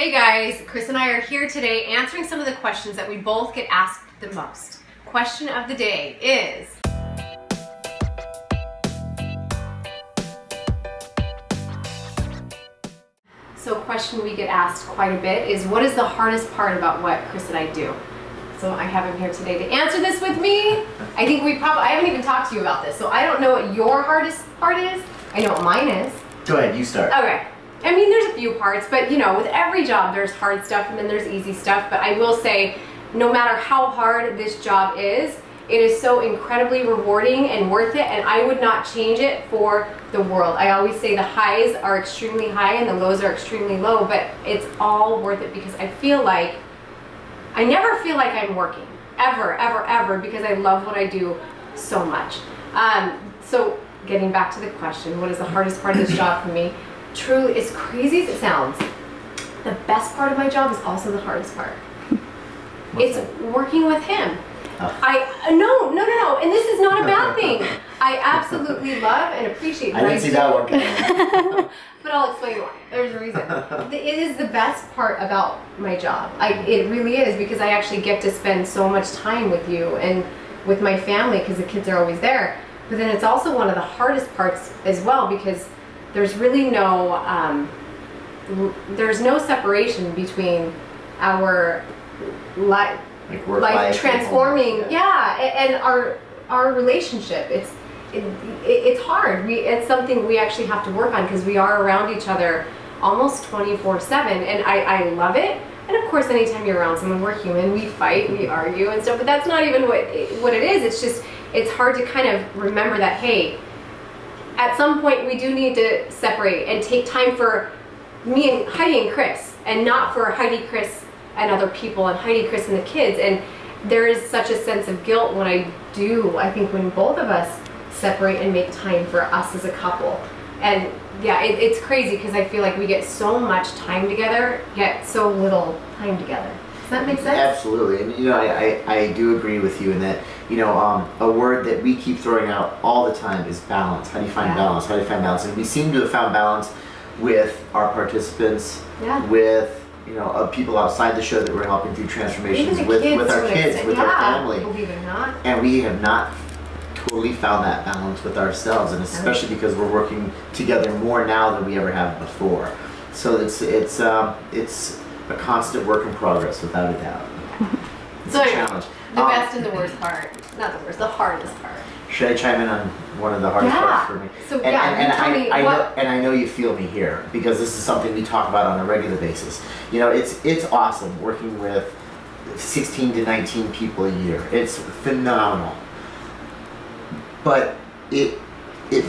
Hey guys, Chris and I are here today answering some of the questions that we both get asked the most. Question of the day is, so a question we get asked quite a bit is, what is the hardest part about what Chris and I do? So I have him here today to answer this with me. I think I haven't even talked to you about this, so I don't know what your hardest part is. I know what mine is. Go ahead, you start. Okay. I mean, there's a few parts, but you know, with every job there's hard stuff and then there's easy stuff. But I will say, no matter how hard this job is, it is so incredibly rewarding and worth it, and I would not change it for the world. I always say the highs are extremely high and the lows are extremely low, but it's all worth it because I never feel like I'm working, ever, ever, ever, because I love what I do so much. So getting back to the question, what is the hardest part of this job for me? Truly, as crazy as it sounds, the best part of my job is also the hardest part. It's working with him. No, and this is not a bad thing. I absolutely love and appreciate what I didn't see that one coming. But I'll explain why. There's a reason. It is the best part about my job. It really is, because I actually get to spend so much time with you and with my family, because the kids are always there. But then it's also one of the hardest parts as well, because there's really no separation between our life transforming, and our relationship. It's hard. It's something we actually have to work on, because we are around each other almost 24/7, and I love it. And of course, anytime you're around someone, we're human. We fight, we argue and stuff, but that's not even what it is. It's just, it's hard to kind of remember that, hey, at some point we do need to separate and take time for me and Heidi and Chris, and not for Heidi, Chris, and other people, and Heidi, Chris, and the kids. And there is such a sense of guilt when I think when both of us separate and make time for us as a couple. And yeah, it's crazy, because I feel like we get so much time together, yet so little time together. Does that make sense? Absolutely. And you know, I do agree with you in that, you know, a word that we keep throwing out all the time is balance. How do you find balance? How do you find balance? And we seem to have found balance with our participants, with, you know, people outside the show that we're helping through transformations, with our kids, with our family. Believe it or not. And we have not totally found that balance with ourselves, and especially because we're working together more now than we ever have before. So it's a constant work in progress, without a doubt. It's a challenge. The best and the worst part. Not the worst, the hardest part. Should I chime in on one of the hardest parts for me? So I know you feel me here, because this is something we talk about on a regular basis. You know, it's awesome working with 16 to 19 people a year. It's phenomenal. But it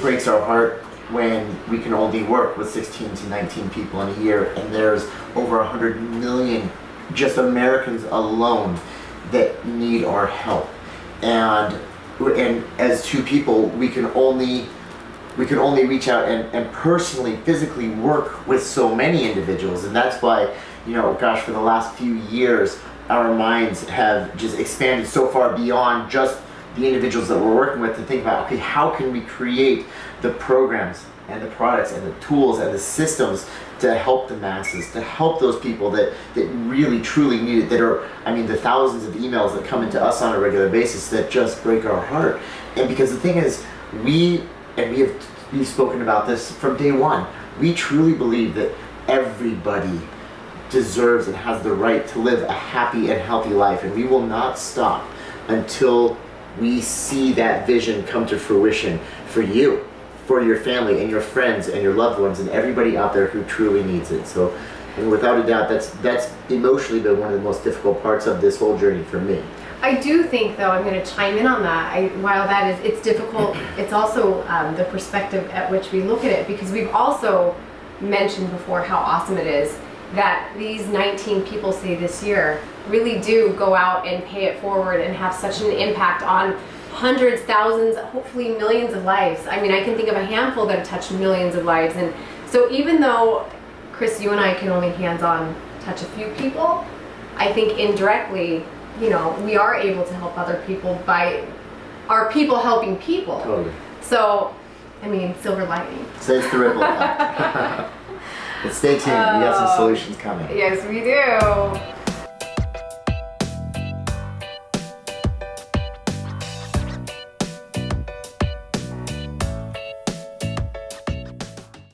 breaks our heart when we can only work with 16 to 19 people in a year, and there's over 100 million just Americans alone that need our help. And as two people, we can only reach out and personally, physically work with so many individuals. And that's why, you know, gosh, for the last few years, our minds have just expanded so far beyond just the individuals that we're working with, to think about, okay, how can we create the programs and the products and the tools and the systems to help the masses, to help those people that really truly need it, that are, I mean, the thousands of emails that come into us on a regular basis that just break our heart. And because the thing is, we've spoken about this from day one, we truly believe that everybody deserves and has the right to live a happy and healthy life, and we will not stop until we see that vision come to fruition for you, for your family and your friends and your loved ones and everybody out there who truly needs it. So, and without a doubt, that's emotionally been one of the most difficult parts of this whole journey for me. I do think, though, I'm going to chime in on that. While that is, it's difficult, it's also the perspective at which we look at it, because we've also mentioned before how awesome it is that these 19 people, say this year, really do go out and pay it forward and have such an impact on hundreds, thousands, hopefully millions of lives. I mean, I can think of a handful that have touched millions of lives. And so even though, Chris, you and I can only hands-on touch a few people, I think indirectly, you know, we are able to help other people by our people helping people. Totally. So, I mean, silver lining. So it's the ripple effect. But stay tuned. We got some solutions coming. Yes, we do.